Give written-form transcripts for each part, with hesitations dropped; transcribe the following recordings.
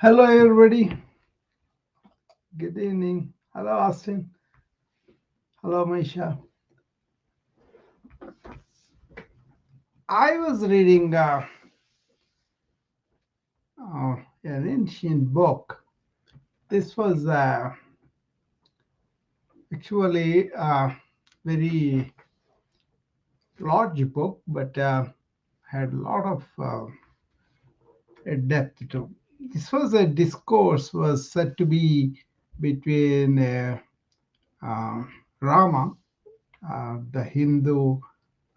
Hello, everybody. Good evening. Hello, Austin. Hello, Maisha. I was reading an ancient book. This was actually a very large book, but had a lot of depth to. This was a discourse was said to be between uh, Rama, the Hindu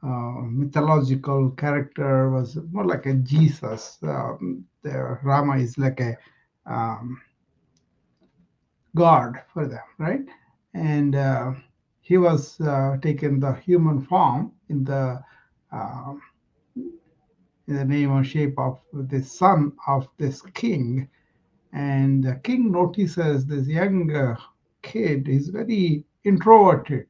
mythological character, was more like a Jesus. The Rama is like a um, god for them, right? And he was taken the human form uh, in the name or shape of the son of this king. And the king notices this young kid is very introverted,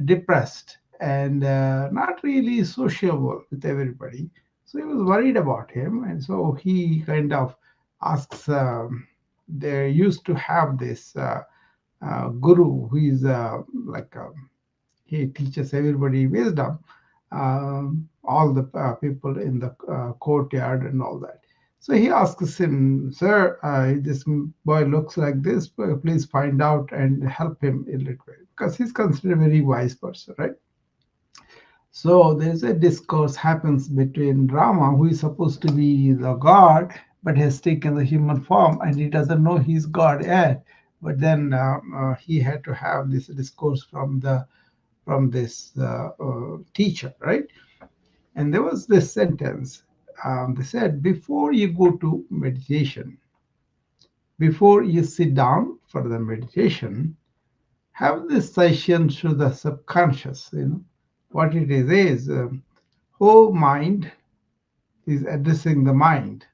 depressed, and not really sociable with everybody. So he was worried about him, and so he kind of asks. They used to have this guru who is like he teaches everybody wisdom, all the people in the courtyard and all that. So he asks him, "Sir, this boy looks like this. Please find out and help him a little bit," because he's considered a very wise person, right? So there's a discourse happens between Rama, who is supposed to be the god, but has taken the human form, and he doesn't know he's God yet. But then he had to have this discourse from this teacher, right? And there was this sentence. They said, before you go to meditation, before you sit down for the meditation, have this session through the subconscious. What it is oh mind is addressing the mind.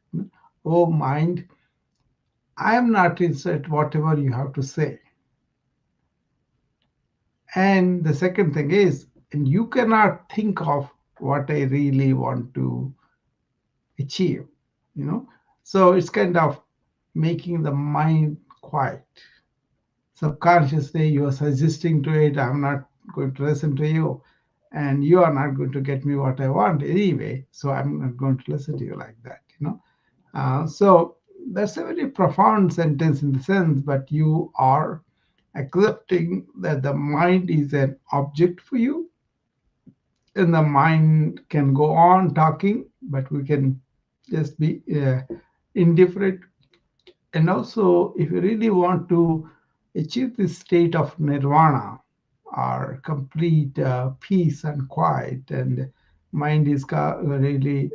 Oh mind, I am not interested whatever you have to say. And the second thing is, and you cannot think of what I really want to achieve, you know. So it's kind of making the mind quiet. Subconsciously, you are suggesting to it, I'm not going to listen to you, and you are not going to get me what I want anyway. So I'm not going to listen to you like that. So that's a very profound sentence in the sense, but you are accepting that the mind is an object for you, and the mind can go on talking, but we can just be indifferent. And also, if you really want to achieve this state of nirvana or complete peace and quiet, and mind is really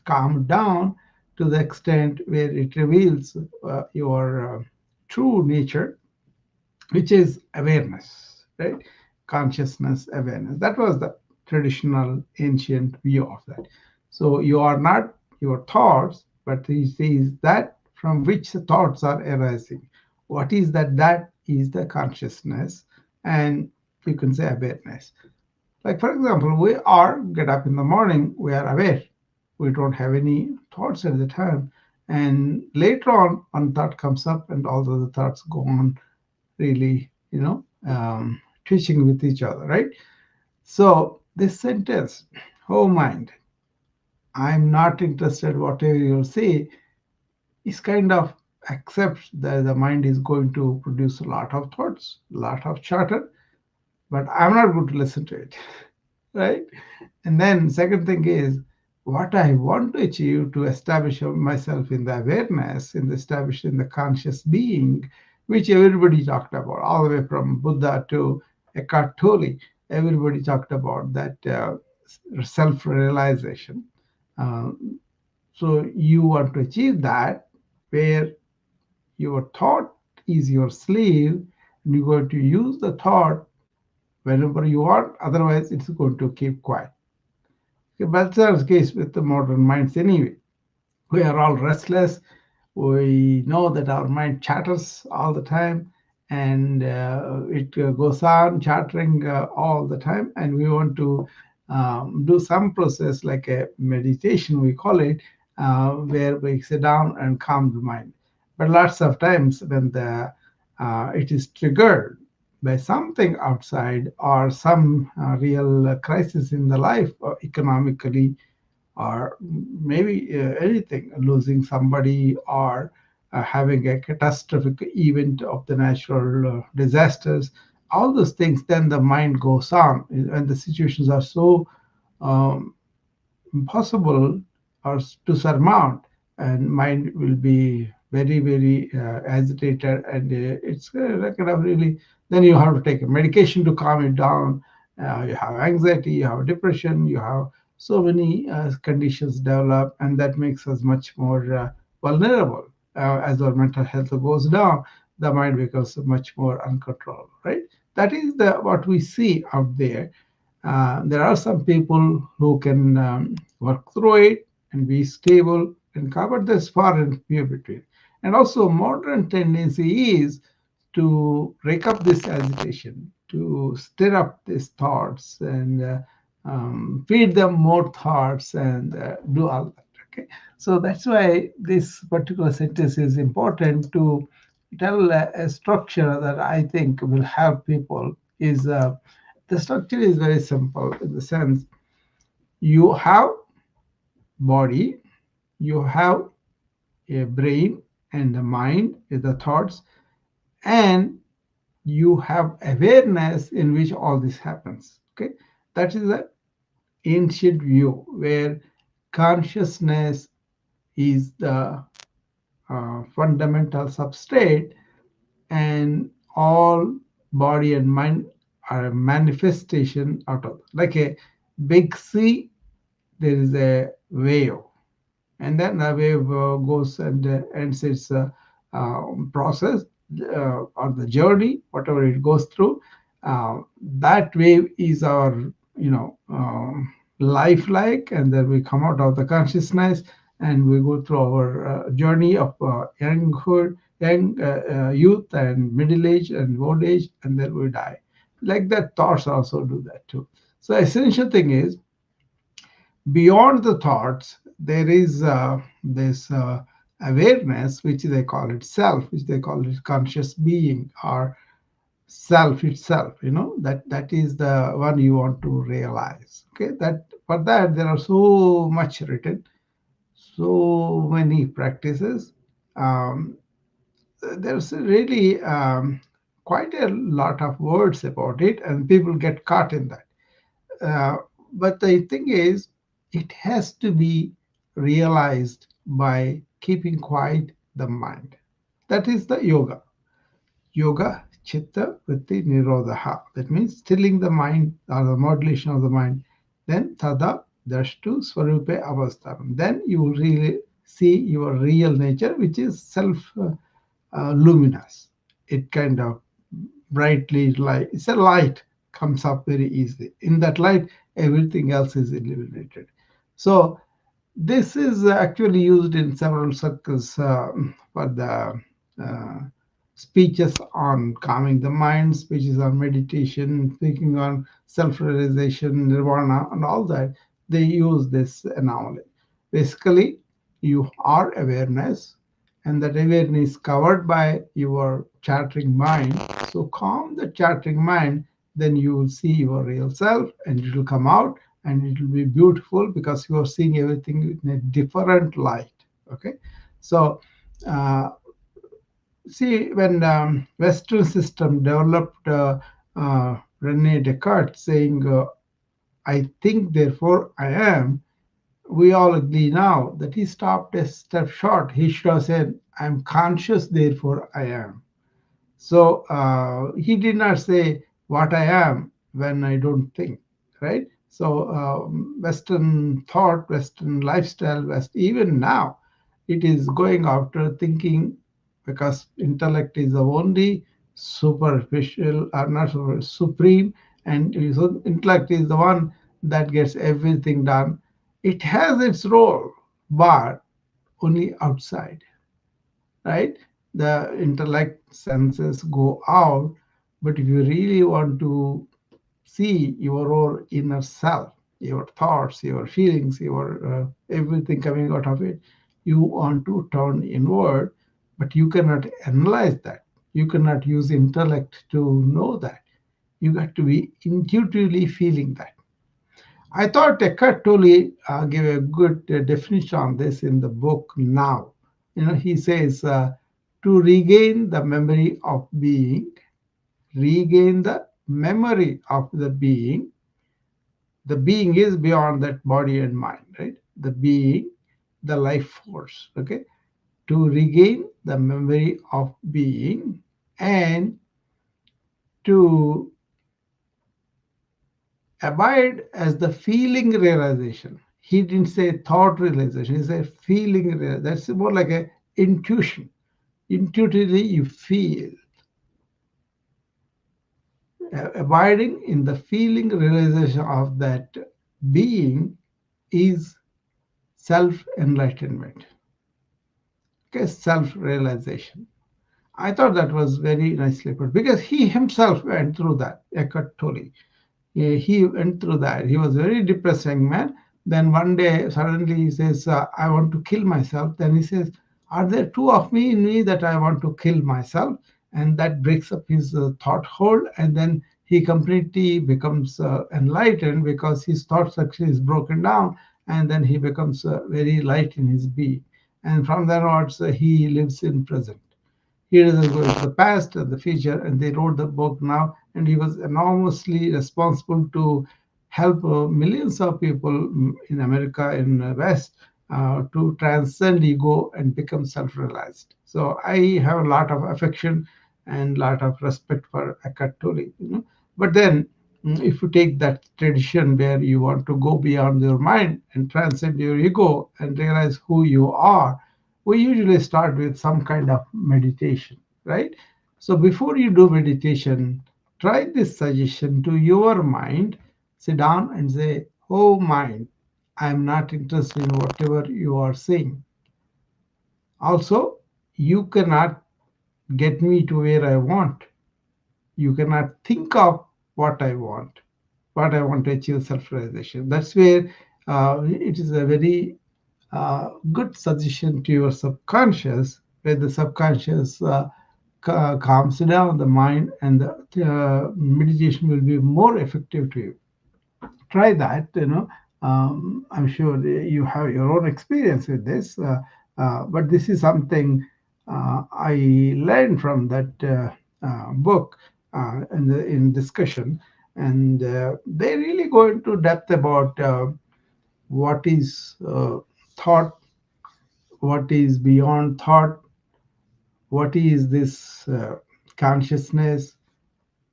calmed down to the extent where it reveals your true nature, which is awareness, right? Consciousness, awareness. That was the traditional ancient view of that. So you are not your thoughts, but he says that from which the thoughts are arising. What is that? That is the consciousness, and you can say awareness. Like, for example, we are get up in the morning, we are aware. We don't have any thoughts at the time. And later on, one thought comes up, and all the other thoughts go on really, teaching with each other, right? So this sentence, oh mind, I'm not interested whatever you say, is kind of accepts that the mind is going to produce a lot of thoughts, a lot of chatter, but I'm not going to listen to it, right? And then second thing is what I want to achieve to establish myself in the awareness, in the established in the conscious being, which everybody talked about, all the way from Buddha to Eckhart Tolle. Everybody talked about that self-realization. Uh, so you want to achieve that, where your thought is your slave, and you're going to use the thought whenever you want. Otherwise, it's going to keep quiet. Okay, but that's the case with the modern minds anyway. We are all restless. We know that our mind chatters all the time, and it goes on chattering all the time. And we want to do some process like a meditation, we call it, where we sit down and calm the mind. But lots of times when it is triggered by something outside or some real crisis in the life, or economically, or maybe anything, losing somebody, or having a catastrophic event of the natural disasters, all those things, then the mind goes on. And the situations are so um, impossible or to surmount, and mind will be very, very agitated, and it's kind of really, then you have to take a medication to calm it down. You have anxiety, you have depression, you have so many conditions develop, and that makes us much more vulnerable. As our mental health goes down, the mind becomes much more uncontrolled, right? That is the what we see out there. There are some people who can work through it and be stable and cover this far and few between. And also, modern tendency is to break up this agitation, to stir up these thoughts and feed them more thoughts and do all that. Okay, so that's why this particular sentence is important to tell a structure that I think will help people. Is The structure is very simple in the sense you have body, you have a brain and a mind with the thoughts, and you have awareness in which all this happens. Okay, that is the ancient view where consciousness is the fundamental substrate, and all body and mind are a manifestation out of, like a big sea, there is a wave, and then the wave goes and ends its process or the journey, whatever it goes through. That wave is our, life, like, and then we come out of the consciousness and we go through our journey of youth and middle age and old age, and then we die. Like that, thoughts also do that too. So essential thing is, beyond the thoughts, there is this awareness, which they call it self, which they call it conscious being, or self itself. That is the one you want to realize. Okay, that for that there are so much written, so many practices. um, there's really quite a lot of words about it, and people get caught in that. uh, but the thing is, it has to be realized by keeping quiet the mind. That is the yoga. Yoga, chitta, vritti, nirodha. That means stilling the mind or the modulation of the mind. Then tada, drashtu, swarupe avasthanam. Then you really see your real nature, which is self luminous. It kind of brightly light. It's a light comes up very easily. In that light, everything else is illuminated. So this is actually used in several circles for the uh, speeches on calming the mind, speeches on meditation, speaking on self-realization, nirvana, and all that. They use this anomaly. Basically, you are awareness, and that awareness is covered by your chattering mind. So calm the chattering mind, then you will see your real self, and it will come out, and it will be beautiful because you are seeing everything in a different light. Okay, so uh, see, when Western system developed Rene Descartes saying, "I think, therefore I am," we all agree now that he stopped a step short. He should have said, "I'm conscious, therefore I am." So he did not say what I am when I don't think, right? So Western thought, Western lifestyle, even now, it is going after thinking, because intellect is the only superficial, or not supreme, and so intellect is the one that gets everything done. It has its role, but only outside, right? The intellect senses go out, but if you really want to see your own inner self, your thoughts, your feelings, your everything coming out of it, you want to turn inward, but you cannot analyze that. You cannot use intellect to know that. You got to be intuitively feeling that. I thought Eckhart Tolle gave a good definition on this in the book Now. He says to regain the memory of being, regain the memory of the being is beyond that body and mind, right? The being, the life force, okay? To regain the memory of being and to abide as the feeling realization. He didn't say thought realization, he said feeling realization. That's more like a intuition. Intuitively, you feel. Abiding in the feeling realization of that being is self enlightenment, okay, self realization. I thought that was very nicely put because he himself went through that, Eckhart Tolle. He went through that. He was a very depressed young man. Then one day, suddenly he says, I want to kill myself. Then he says, are there two of me in me that I want to kill myself? And that breaks up his thought hold. And then he completely becomes enlightened because his thought structure is broken down. And then he becomes very light in his being. And from then onwards, he lives in present. He doesn't go into the past or the future. And they wrote the book Now, and he was enormously responsible to help millions of people in America, in the West, to transcend ego and become self-realized. So I have a lot of affection and a lot of respect for Eckhart Tolle. But then, if you take that tradition where you want to go beyond your mind and transcend your ego and realize who you are, we usually start with some kind of meditation, right? So before you do meditation, try this suggestion to your mind. Sit down and say, oh, mind, I'm not interested in whatever you are saying. Also, you cannot get me to where I want. You cannot think of what I want, what I want to achieve self realization. That's where it is a very good suggestion to your subconscious, where the subconscious calms down the mind and the meditation will be more effective to you. Try that. I'm sure you have your own experience with this, but this is something I learned from that book in discussion, and they really go into depth about what is thought, what is beyond thought, what is this consciousness,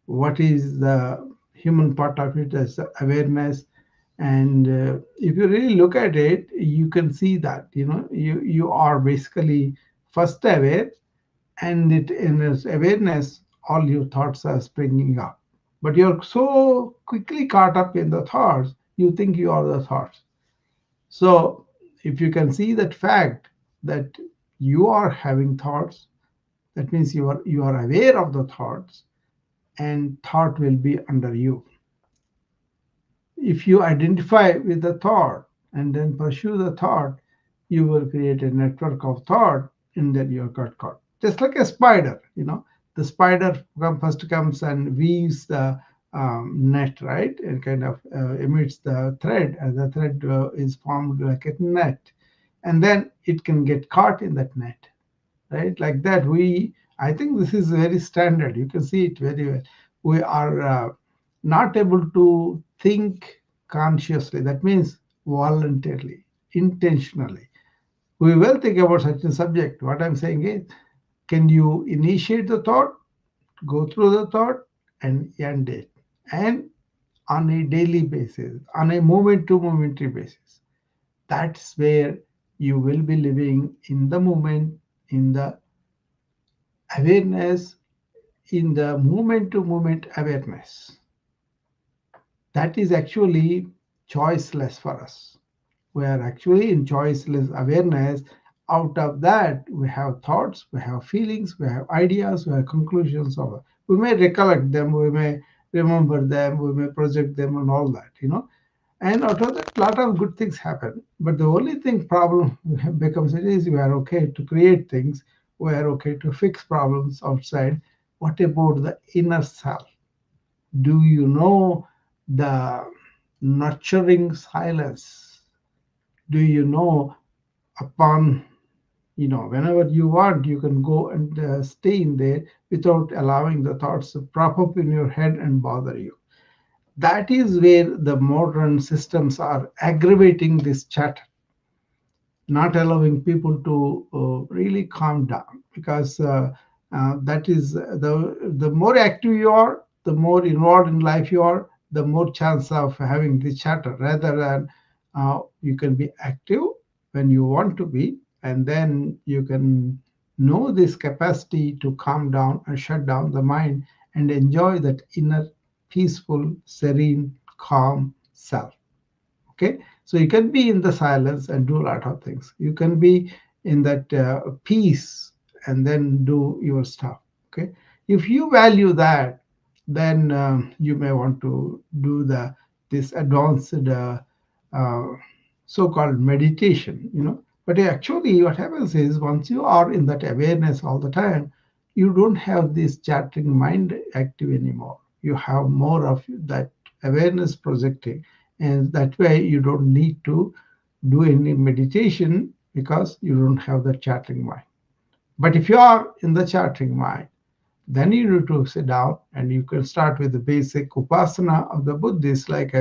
what is the human part of it as awareness. And if you really look at it, you can see that you are basically first aware, and it in this awareness all your thoughts are springing up, but you're so quickly caught up in the thoughts, you think you are the thoughts. So if you can see that fact that you are having thoughts, that means you are aware of the thoughts, and thought will be under you. If you identify with the thought and then pursue the thought, you will create a network of thought, and then you got caught. Just like a spider. The spider first comes and weaves the net, right? And kind of emits the thread, and the thread is formed like a net. And then it can get caught in that net, right? Like that. I think this is very standard. You can see it very well. We are not able to think consciously. That means voluntarily, intentionally. We will think about such a subject. What I'm saying is, can you initiate the thought, go through the thought, and end it? And on a daily basis, on a moment to momentary basis. That's where you will be living in the moment, in the awareness, in the moment to moment awareness. That is actually choiceless for us. We are actually in choiceless awareness. Out of that, we have thoughts, we have feelings, we have ideas, we have conclusions of it. We may recollect them, we may remember them, we may project them, and all that. And out of that, a lot of good things happen. But the only thing problem becomes is we are okay to create things, we are okay to fix problems outside. What about the inner self? Do you know the nurturing silence? Do you know upon whenever you want, you can go and stay in there without allowing the thoughts to prop up in your head and bother you? That is where the modern systems are aggravating this chatter, not allowing people to really calm down, because that is the more active you are, the more involved in life you are, the more chance of having this chatter, rather than you can be active when you want to be, and then you can know this capacity to calm down and shut down the mind and enjoy that inner peaceful, serene, calm self. Okay, so you can be in the silence and do a lot of things. You can be in that peace and then do your stuff. Okay, if you value that, then you may want to do this advanced uh, so-called meditation, but actually what happens is, once you are in that awareness all the time, you don't have this chattering mind active anymore. You have more of that awareness projecting, and that way you don't need to do any meditation because you don't have the chattering mind. But if you are in the chattering mind, then you need to sit down, and you can start with the basic upasana of the Buddhists, like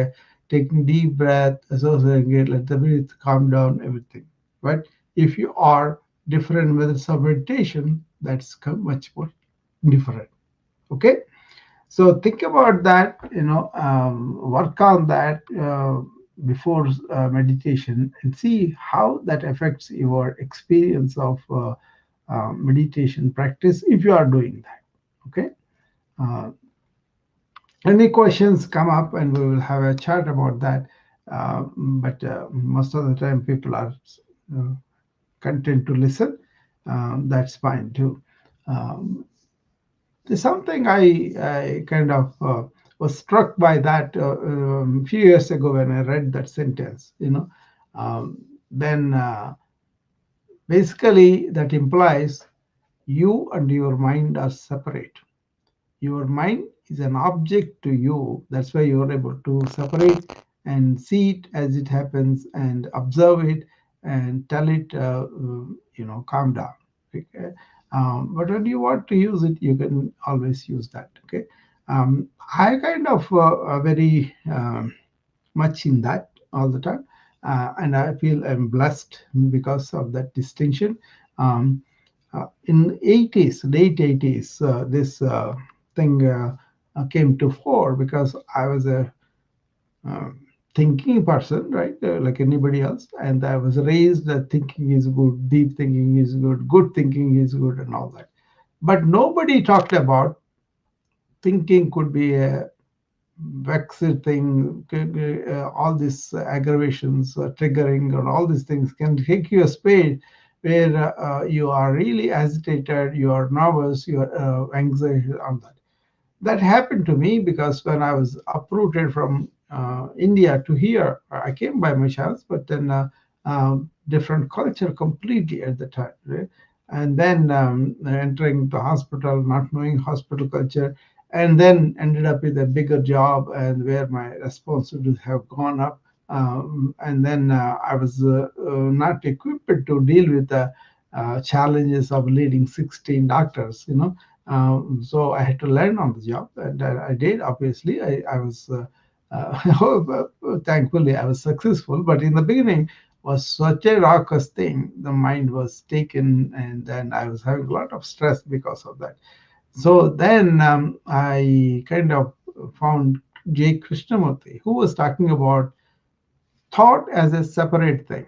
taking deep breath, associating it, let the breath calm down, everything. But if you are different methods of meditation, that's much more different. Okay, so think about that, work on that before meditation, and see how that affects your experience of meditation practice if you are doing that. Okay. Uh, any questions come up, and we will have a chat about that. But most of the time, people are uh, content to listen. That's fine too. Um, There's something I kind of was struck by that a few years ago when I read that sentence. Then basically that implies you and your mind are separate. Your mind is an object to you. That's why you are able to separate and see it as it happens and observe it and tell it, calm down. Okay? But when you want to use it, you can always use that. Okay. I kind of very much in that all the time. And I feel I'm blessed because of that distinction. Um, in 80s, late 80s, this thing came to fore because I was a uh, thinking person, right? Like anybody else. And I was raised that thinking is good, deep thinking is good thinking is good, and all that. But nobody talked about thinking could be a vexed thing, all these aggravations, triggering, and all these things can take you a space where you are really agitated, you are nervous, you are anxiety, all that. That happened to me because when I was uprooted from India to here, I came by my chance, but then different culture completely at the time, right? And then entering the hospital, not knowing hospital culture, and then ended up with a bigger job and where my responsibilities have gone up. And then I was not equipped to deal with the challenges of leading 16 doctors, so I had to learn on the job, and I did. Obviously, I was thankfully I was successful. But in the beginning, was such a raucous thing. The mind was taken, and then I was having a lot of stress because of that. So then I kind of found J. Krishnamurti, who was talking about thought as a separate thing,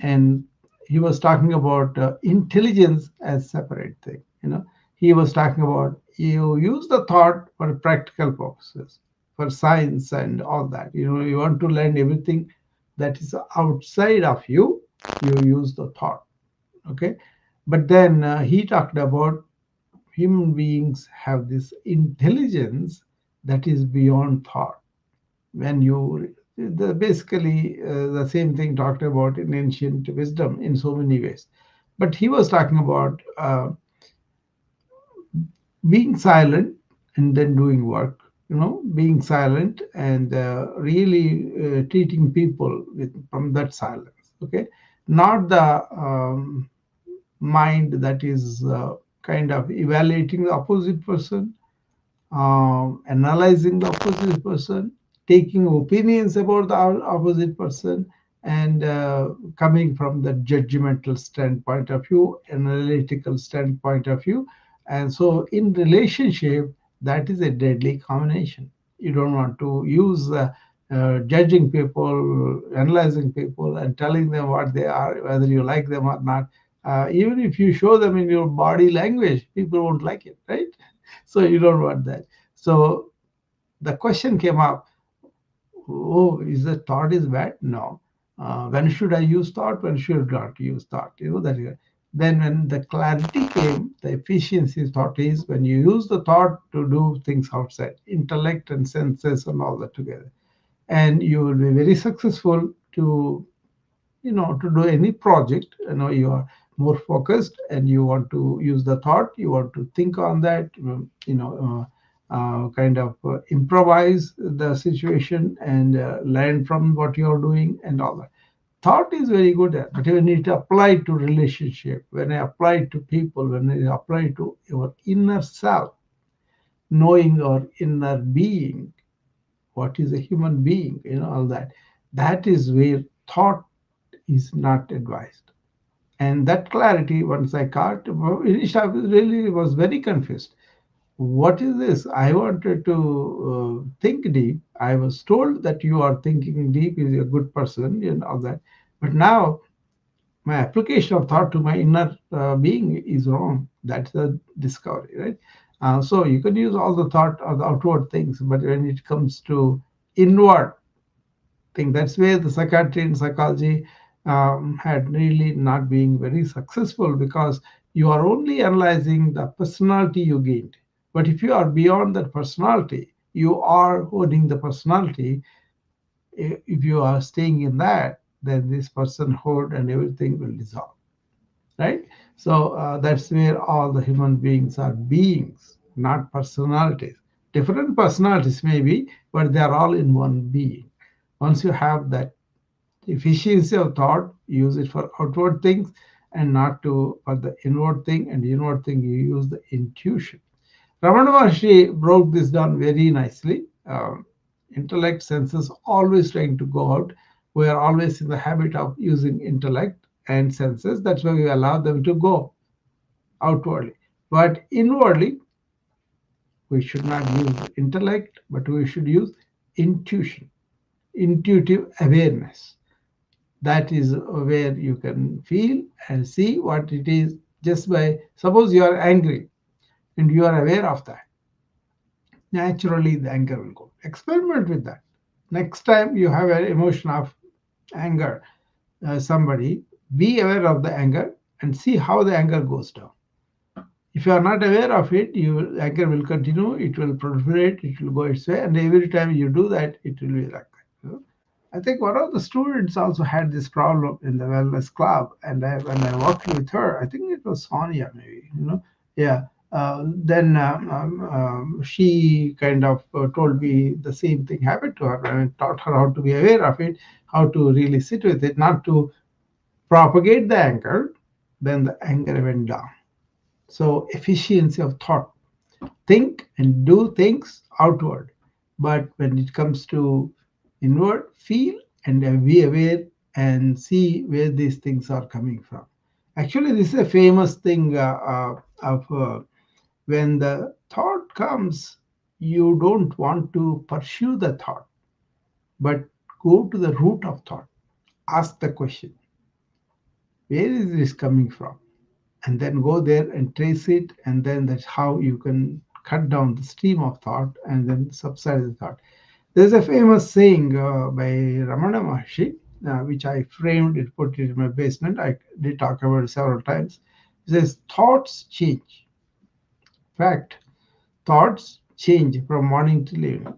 and he was talking about intelligence as separate thing. He was talking about you use the thought for practical purposes, for science and all that. You want to learn everything that is outside of you, you use the thought. Okay, but then he talked about human beings have this intelligence that is beyond thought. When you basically the same thing talked about in ancient wisdom in so many ways. But he was talking about being silent and then doing work, being silent and really treating people from that silence. Okay, not the mind that is kind of evaluating the opposite person, analyzing the opposite person, taking opinions about the opposite person, and coming from the judgmental standpoint of view, analytical standpoint of view. And so, in relationship, that is a deadly combination. You don't want to use judging people, analyzing people, and telling them what they are, whether you like them or not. Even if you show them in your body language, people won't like it, right? So you don't want that. So the question came up, oh, is the thought is bad? No. When should I use thought? When should I not use thought? Then when the clarity came, the efficiency thought is when you use the thought to do things outside, intellect and senses and all that together. And you will be very successful to do any project. You are more focused and you want to use the thought, you want to think on that, kind of improvise the situation and learn from what you're doing and all that. Thought is very good at, but when it applied to relationship, when I apply to people, when I apply to your inner self, knowing your inner being, what is a human being, all that, that is where thought is not advised. And that clarity, once I got, initially I really was very confused. What is this? I wanted to think deep. I was told that you are thinking deep is a good person and all that. But now my application of thought to my inner being is wrong. That's the discovery, right? So you can use all the thought or the outward things, but when it comes to inward thing, that's where the psychiatry and psychology had really not being very successful, because you are only analyzing the personality you gained. But if you are beyond that personality, you are owning the personality. If you are staying in that, then this personhood and everything will dissolve, right? So that's where all the human beings are beings, not personalities. Different personalities maybe, but they are all in one being. Once you have that efficiency of thought, use it for outward things and not to for the inward thing. And inward thing, you use the intuition. Ramana Maharshi broke this down very nicely. Intellect, senses, always trying to go out. We are always in the habit of using intellect and senses. That's why we allow them to go outwardly. But inwardly, we should not use intellect, but we should use intuition, intuitive awareness. That is where you can feel and see what it is. Just by, suppose you are angry and you are aware of that, naturally the anger will go. Experiment with that. Next time you have an emotion of anger, somebody, be aware of the anger and see how the anger goes down. If you are not aware of it, your anger will continue, it will proliferate, it will go its way, and every time you do that, it will be like that. I think one of the students also had this problem in the wellness club, and when I worked with her, I think it was Sonia, maybe, yeah. Then she kind of told me the same thing happened to her. I taught her how to be aware of it, how to really sit with it, not to propagate the anger. Then the anger went down. So efficiency of thought, think and do things outward, but when it comes to inward, feel and be aware and see where these things are coming from. Actually, this is a famous thing of when the thought comes, you don't want to pursue the thought, but go to the root of thought. Ask the question, where is this coming from? And then go there and trace it, and then that's how you can cut down the stream of thought and then subside the thought. There's a famous saying by Ramana Maharshi, which I framed it, put it in my basement. I did talk about it several times. It says, thoughts change. Fact, thoughts change from morning till evening.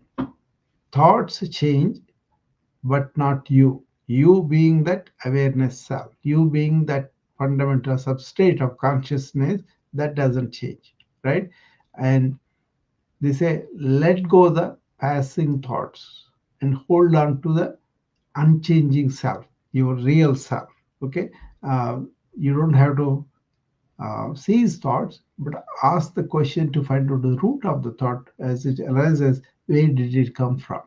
Thoughts change but not you. You being that awareness self, you being that fundamental substrate of consciousness, that doesn't change, right? And they say, let go the passing thoughts and hold on to the unchanging self, your real self. Okay, uh, you don't have to seize thoughts, but ask the question to find out the root of the thought as it arises. Where did it come from?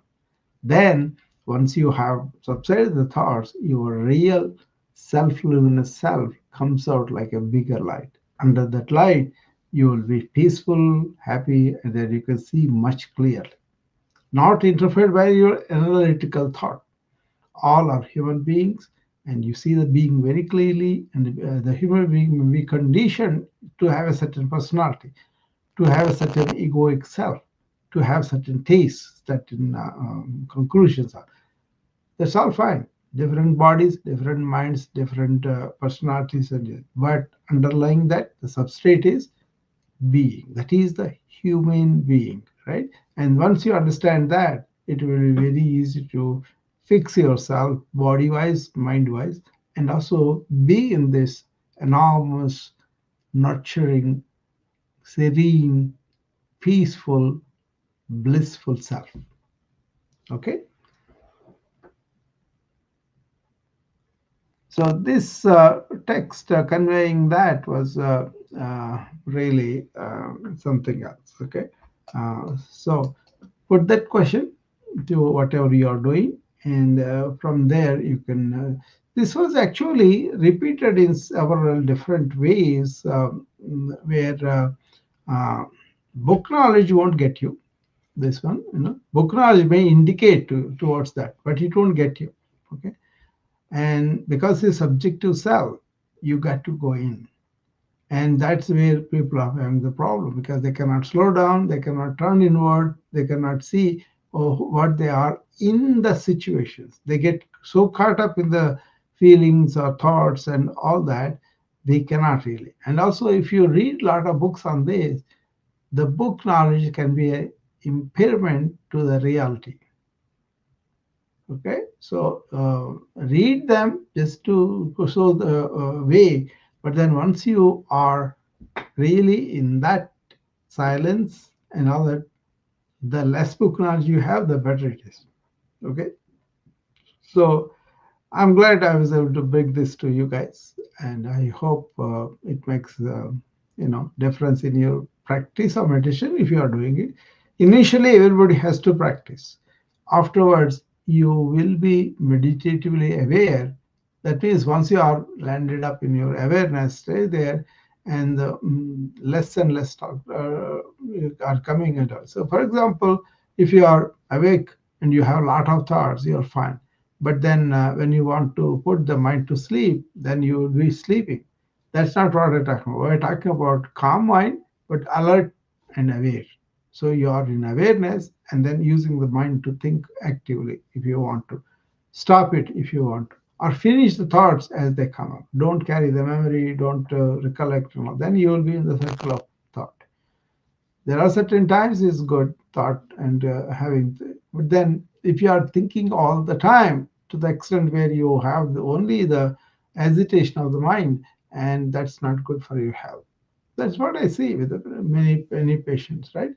Then, once you have subsided the thoughts, your real self-luminous self comes out like a bigger light. Under that light, you will be peaceful, happy, and then you can see much clearly, not interfered by your analytical thought. All are human beings, and you see the being very clearly. And the human being may be conditioned to have a certain personality, to have a certain egoic self, to have certain tastes, certain conclusions. That's all fine. Different bodies, different minds, different personalities, but underlying that, the substrate is being. That is the human being, right? And once you understand that, it will be very easy to fix yourself body wise, mind wise, and also be in this enormous, nurturing, serene, peaceful, blissful self. Okay. So this text conveying that was really something else. Okay, so put that question to whatever you are doing, and from there you can. This was actually repeated in several different ways, where uh, book knowledge won't get you. This one, book knowledge may indicate towards that, but it won't get you. Okay, and because it's subjective self, you got to go in. And that's where people are having the problem, because they cannot slow down, they cannot turn inward, they cannot see what they are in the situations. They get so caught up in the feelings or thoughts and all that, they cannot really. And also, if you read a lot of books on this, the book knowledge can be an impairment to the reality. Okay, so read them just to show the way, but then once you are really in that silence and all that, the less book knowledge you have, the better it is. Okay, so I'm glad I was able to bring this to you guys, and I hope it makes difference in your practice of meditation if you are doing it. Initially, everybody has to practice. Afterwards, you will be meditatively aware. That means once you are landed up in your awareness, stay there, and less and less talk, are coming at us. So, for example, if you are awake and you have a lot of thoughts, you're fine. But then when you want to put the mind to sleep, then you will be sleeping. That's not what we're talking about. We're talking about calm mind, but alert and aware. So you are in awareness and then using the mind to think actively if you want to. Stop it if you want to. Or finish the thoughts as they come up. Don't carry the memory, don't recollect. Then you will be in the circle of thought. There are certain times it's good thought and but then if you are thinking all the time to the extent where you have only the agitation of the mind, and that's not good for your health. That's what I see with many patients, right?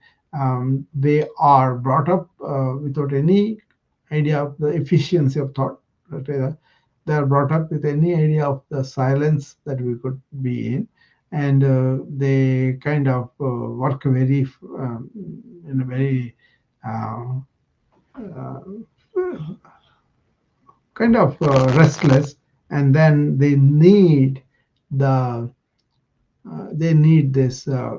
They are brought up without any idea of the efficiency of thought. Right? They are brought up with any idea of the silence that we could be in, and they kind of work very in a very uh, uh, kind of restless, and then they need this uh,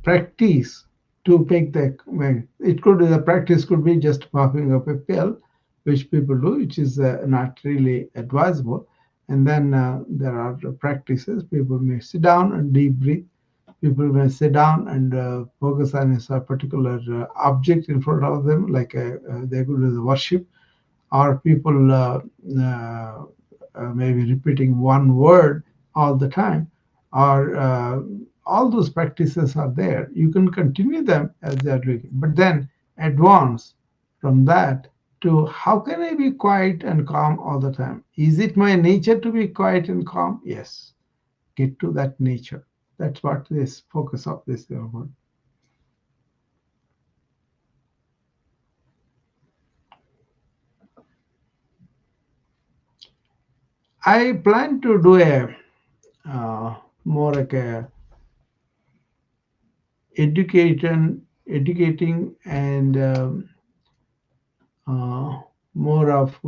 practice to make the. Well, it could the practice could be just popping up a pill, which people do, which is not really advisable. And then there are practices. People may sit down and deep breathe. People may sit down and focus on a particular object in front of them, like they go to the worship, or people maybe repeating one word all the time, or all those practices are there. You can continue them as they are doing, but then advance from that to how can I be quiet and calm all the time? Is it my nature to be quiet and calm? Yes. Get to that nature. That's what this focus of this is about. I plan to do a more like a educating and uh, more of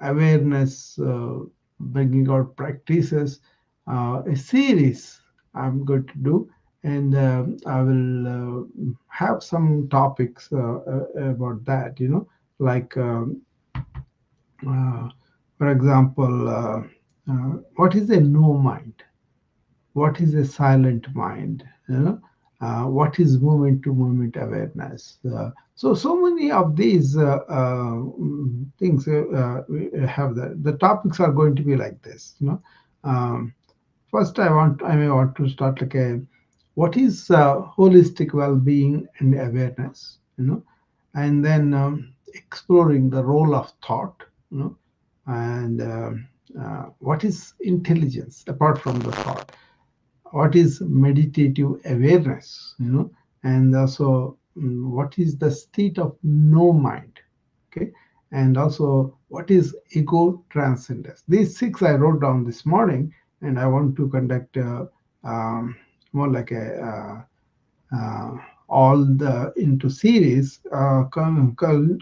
awareness, bringing out practices, a series I'm going to do, and I will have some topics about that. Like uh, for example, what is a no mind? What is a silent mind? What is moment to moment awareness? So many of these things we have the topics are going to be like this. Um, First, I may want to start like a what is holistic well-being and awareness, and then exploring the role of thought, and what is intelligence apart from the thought, what is meditative awareness, and also what is the state of no mind, okay, and also what is ego transcendence. These six I wrote down this morning, and I want to conduct um, more like a all the into series,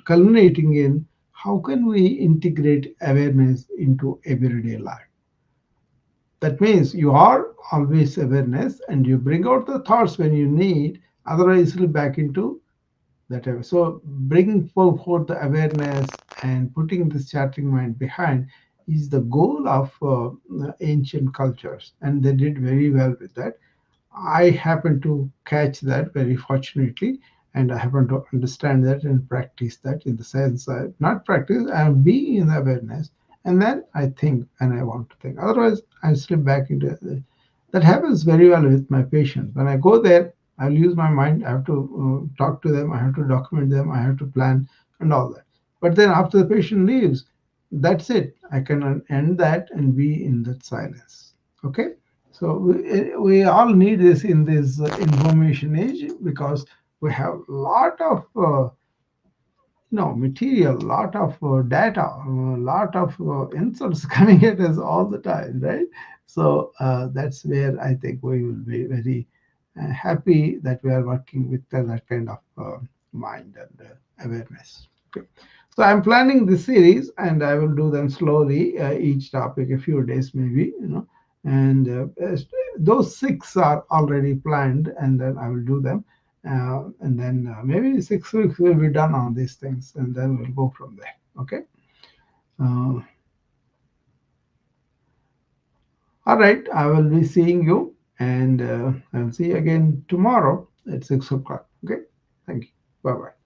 culminating in how can we integrate awareness into everyday life. That means you are always awareness and you bring out the thoughts when you need, otherwise slip back into that. So bringing forth the awareness and putting this chattering mind behind is the goal of the ancient cultures, and they did very well with that. I happen to catch that very fortunately, and I happen to understand that and practice that in the sense not practice, I am being in awareness, and then I think and I want to think. Otherwise, I slip back into that. Happens very well with my patients. When I go there, I'll use my mind. I have to talk to them. I have to document them. I have to plan and all that. But then after the patient leaves, that's it. I can end that and be in that silence. Okay. So we all need this in this information age because we have a lot of material, lot of data, a lot of insults coming at us all the time, right? So that's where I think we will be very happy that we are working with that kind of mind and awareness. Okay. So I'm planning this series, and I will do them slowly, each topic a few days maybe, and those six are already planned, and then I will do them, and then maybe 6 weeks will be done on these things, and then we'll go from there. Okay. Uh, all right. I will be seeing you, and I'll see you again tomorrow at 6 o'clock. Okay. Thank you. Bye bye.